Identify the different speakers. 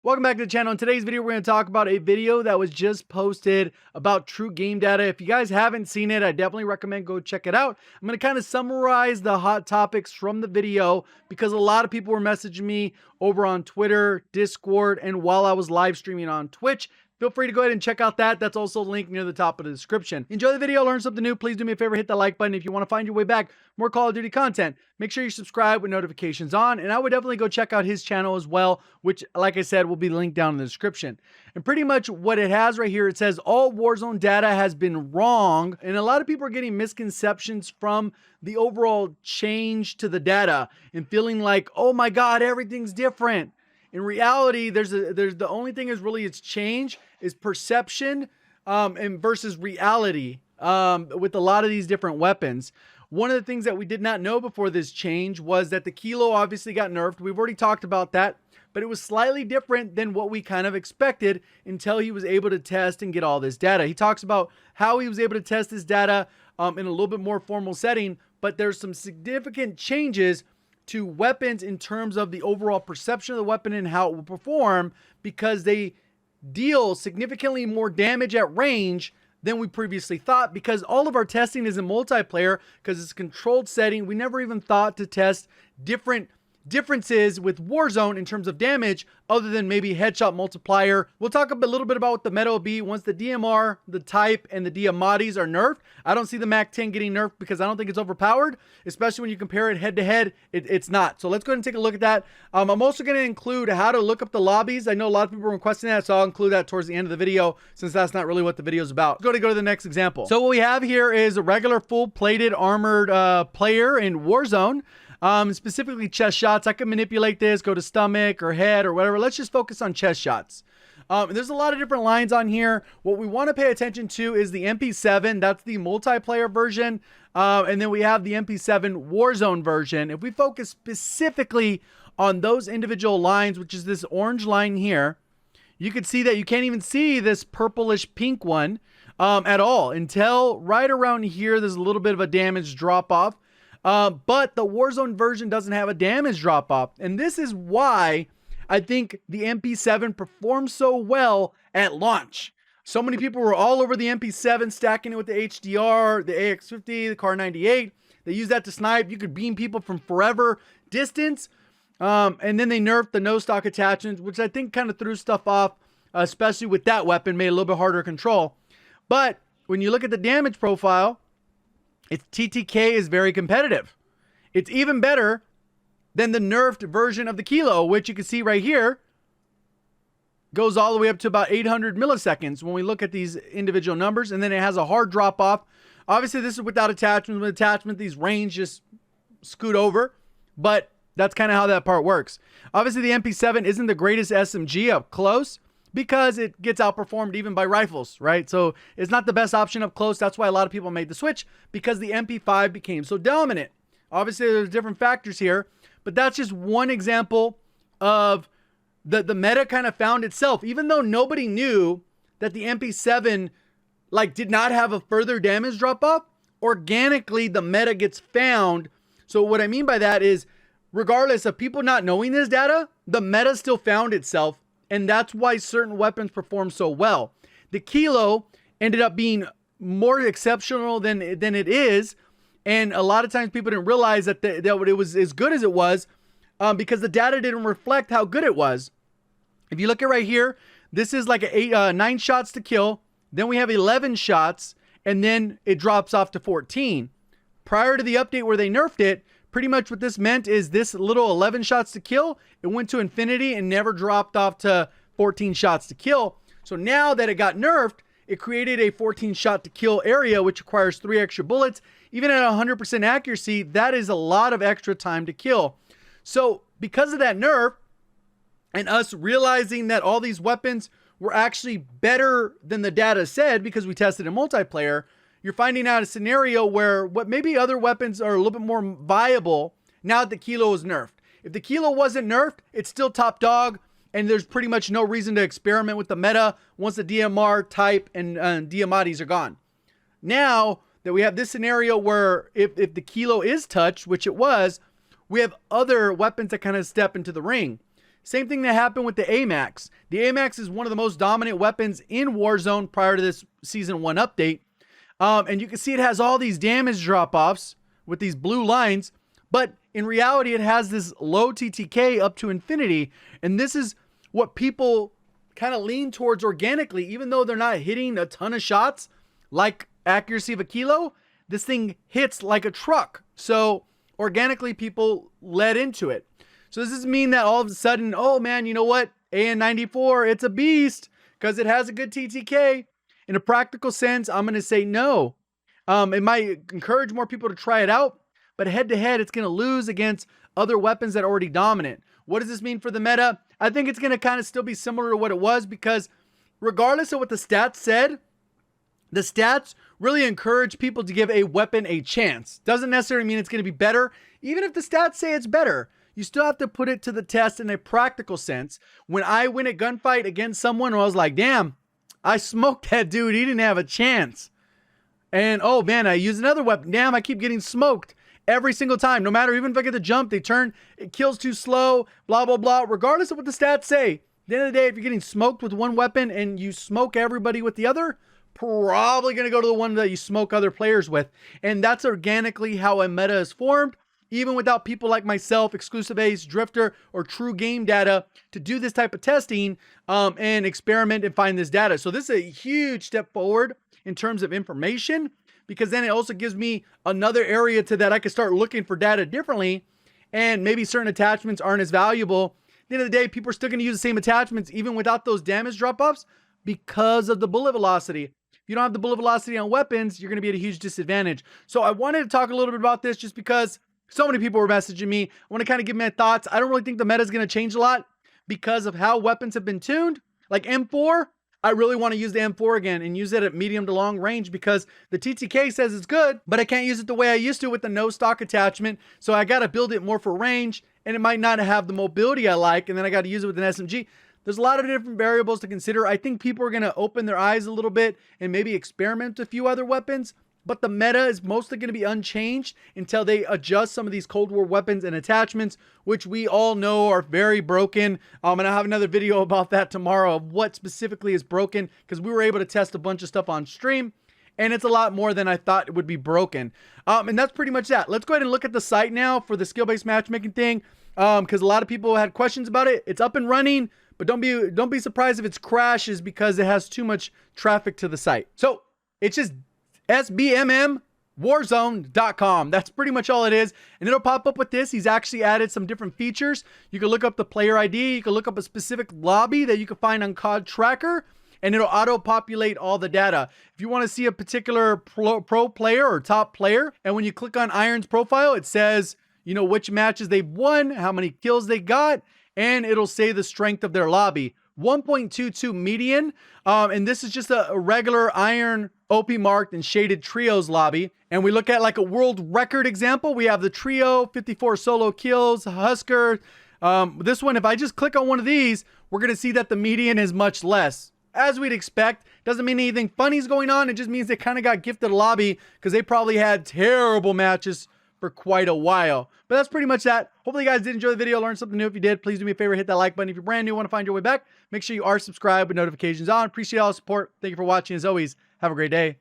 Speaker 1: Welcome back to the channel. In today's video, we're going to talk about a video that was just posted about true game data. If you guys haven't seen it, I definitely recommend go check it out. I'm going to kind of summarize the hot topics from the video because a lot of people were messaging me over on Twitter, Discord, and while I was live streaming on Twitch. Feel free to go ahead and check out that. That's also linked near the top of the description. Enjoy the video, learn something new. Please do me a favor, hit that like button. If you want to find your way back, more Call of Duty content, make sure you subscribe with notifications on. And I would definitely go check out his channel as well, which, like I said, will be linked down in the description. And pretty much what it has right here, it says all Warzone data has been wrong. And a lot of people are getting misconceptions from the overall change to the data and feeling like, oh my God, everything's different. In reality, there's the only thing is really it's change is perception and versus reality with a lot of these different weapons. One of the things that we did not know before this change was that the Kilo obviously got nerfed. We've already talked about that, but it was slightly different than what we kind of expected until he was able to test and get all this data. He talks about how he was able to test this data in a little bit more formal setting, but there's some significant changes to weapons in terms of the overall perception of the weapon and how it will perform because they deal significantly more damage at range than we previously thought, because all of our testing is in multiplayer because it's a controlled setting. We never even thought to test differences with Warzone in terms of damage other than maybe headshot multiplier. We'll talk a little bit about what the meta will be once the DMR, the type, and the Diamatis are nerfed. I don't see the MAC-10 getting nerfed because I don't think it's overpowered, especially when you compare it head to head. It's not. So let's go ahead and take a look at that. I'm also going to include how to look up the lobbies. I know a lot of people are requesting that, so I'll include that towards the end of the video since that's not really what the video is about. Go to the next example. So what we have here is a regular full-plated armored player in Warzone. Specifically chest shots. I can manipulate this, go to stomach or head or whatever. Let's just focus on chest shots. There's a lot of different lines on here. What we want to pay attention to is the MP7. That's the multiplayer version. And then we have the MP7 Warzone version. If we focus specifically on those individual lines, which is this orange line here, you can see that you can't even see this purplish pink one at all until right around here. There's a little bit of a damage drop off. But the Warzone version doesn't have a damage drop off. And this is why I think the MP7 performs so well at launch. So many people were all over the MP7, stacking it with the HDR, the AX50, the Car 98. They use that to snipe. You could beam people from forever distance. And then they nerfed the no stock attachments, which I think kind of threw stuff off, especially with that weapon, made it a little bit harder to control. But when you look at the damage profile, its TTK is very competitive. It's even better than the nerfed version of the Kilo, which you can see right here goes all the way up to about 800 milliseconds when we look at these individual numbers. And then it has a hard drop off. Obviously, this is without attachments. With attachment, these range just scoot over. But that's kind of how that part works. Obviously, the MP7 isn't the greatest SMG up close, because it gets outperformed even by rifles, right? So it's not the best option up close. That's why a lot of people made the switch, because the MP5 became so dominant. Obviously, there's different factors here, but that's just one example of the meta kind of found itself. Even though nobody knew that the MP7 did not have a further damage drop off, organically the meta gets found. So what I mean by that is, regardless of people not knowing this data, the meta still found itself. And that's why certain weapons perform so well. The Kilo ended up being more exceptional than it is. And a lot of times people didn't realize that it was as good as it was because the data didn't reflect how good it was. If you look at right here, this is like 9 shots to kill. Then we have 11 shots, and then it drops off to 14. Prior to the update where they nerfed it, pretty much what this meant is this little 11 shots to kill, it went to infinity and never dropped off to 14 shots to kill. So now that it got nerfed, it created a 14 shot to kill area, which requires 3 extra bullets. Even at 100% accuracy, that is a lot of extra time to kill. So because of that nerf, and us realizing that all these weapons were actually better than the data said, because we tested in multiplayer, you're finding out a scenario where what maybe other weapons are a little bit more viable now that the Kilo is nerfed. If the Kilo wasn't nerfed, it's still top dog, and there's pretty much no reason to experiment with the meta once the DMR, type, and Diamatis are gone. Now that we have this scenario where if the Kilo is touched, which it was, we have other weapons that kind of step into the ring. Same thing that happened with the AMAX. The AMAX is one of the most dominant weapons in Warzone prior to this Season 1 update. And you can see it has all these damage drop-offs with these blue lines, but in reality, it has this low TTK up to infinity. And this is what people kind of lean towards organically, even though they're not hitting a ton of shots, like accuracy of a kilo, this thing hits like a truck. So organically, people led into it. So does this mean that all of a sudden, oh man, you know what? AN94, it's a beast because it has a good TTK. In a practical sense, I'm going to say no. It might encourage more people to try it out, but head to head, it's going to lose against other weapons that are already dominant. What does this mean for the meta? I think it's going to kind of still be similar to what it was, because regardless of what the stats said, the stats really encourage people to give a weapon a chance. Doesn't necessarily mean it's going to be better. Even if the stats say it's better, you still have to put it to the test in a practical sense. When I win a gunfight against someone, I was like, damn, I smoked that dude. He didn't have a chance. And oh man, I use another weapon. Damn, I keep getting smoked every single time. No matter, even if I get the jump, they turn, it kills too slow, blah, blah, blah. Regardless of what the stats say, at the end of the day, if you're getting smoked with one weapon and you smoke everybody with the other, probably going to go to the one that you smoke other players with. And that's organically how a meta is formed, even without people like myself, Exclusive Ace, Drifter, or True Game Data to do this type of testing and experiment and find this data. So this is a huge step forward in terms of information, because then it also gives me another area to that I can start looking for data differently, and maybe certain attachments aren't as valuable. At the end of the day, people are still going to use the same attachments even without those damage drop-offs because of the bullet velocity. If you don't have the bullet velocity on weapons, you're going to be at a huge disadvantage. So I wanted to talk a little bit about this just because so many people were messaging me. I want to kind of give my thoughts. I don't really think the meta is going to change a lot because of how weapons have been tuned. Like M4, I really want to use the M4 again and use it at medium to long range, because the TTK says it's good, but I can't use it the way I used to with the no stock attachment. So I got to build it more for range, and it might not have the mobility I like, and then I got to use it with an SMG. There's a lot of different variables to consider. I think people are going to open their eyes a little bit and maybe experiment with a few other weapons, but the meta is mostly going to be unchanged until they adjust some of these Cold War weapons and attachments, which we all know are very broken. And I'll have another video about that tomorrow of what specifically is broken, because we were able to test a bunch of stuff on stream, and it's a lot more than I thought it would be broken. And that's pretty much that. Let's go ahead and look at the site now for the skill-based matchmaking thing, because a lot of people had questions about it. It's up and running, but don't be surprised if it crashes because it has too much traffic to the site. So it's just sbmmwarzone.com. That's pretty much all it is. And it'll pop up with this. He's actually added some different features. You can look up the player ID. You can look up a specific lobby that you can find on COD Tracker, and it'll auto-populate all the data. If you want to see a particular pro player or top player, and when you click on Iron's profile, it says, you know, which matches they've won, how many kills they got, and it'll say the strength of their lobby. 1.22 median, and this is just a regular Iron OP marked and shaded trios lobby. And we look at like a world record example. We have the trio, 54 solo kills, Husker. This one, if I just click on one of these, we're gonna see that the median is much less. As we'd expect, doesn't mean anything funny is going on. It just means they kind of got gifted a lobby because they probably had terrible matches for quite a while. But that's pretty much that. Hopefully you guys did enjoy the video, learned something new. If you did, please do me a favor, hit that like button. If you're brand new, want to find your way back, make sure you are subscribed with notifications on. Appreciate all the support. Thank you for watching. As always, have a great day.